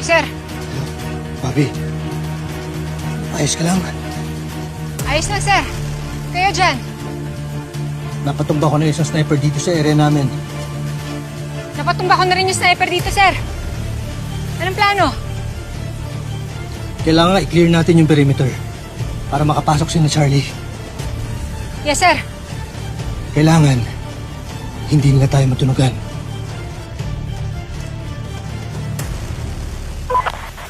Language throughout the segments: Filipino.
sir. Bobby, ayos ka lang? Ayos lang, sir. Kayo dyan. Napatumba ko na isang sniper dito sa area namin. Napatumba ko na rin yung sniper dito, sir. Anong plano? Kailangan i-clear natin yung perimeter para makapasok si na Charlie. Yes, sir. Kailangan hindi nila tayo matunugan.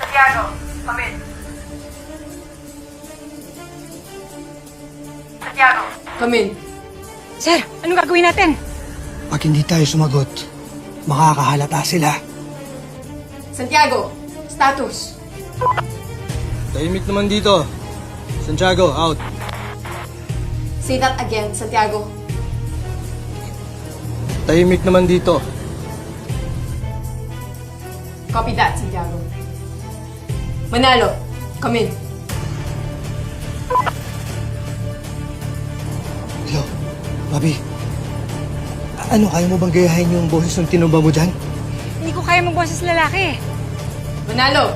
Santiago, come in. Santiago, come in. Sir, anong gagawin natin? Pag hindi tayo sumagot, makakahalata sila. Santiago, status. Tahimik naman dito. Santiago, out. Say that again, Santiago. Tahimik naman dito. Copy that, Santiago. Manalo, come in. Hello, Bobby. Ano, kaya mo bang gayahin yung boses ng tinumba mo dyan? Hindi ko kaya magboses lalaki. Manalo,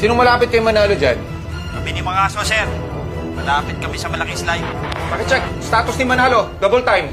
Sinong malapit kay Manalo dyan? Kami ni mga aso, sir. Malapit kami sa malaking slide. Pakicheck, status ni Manalo, double time.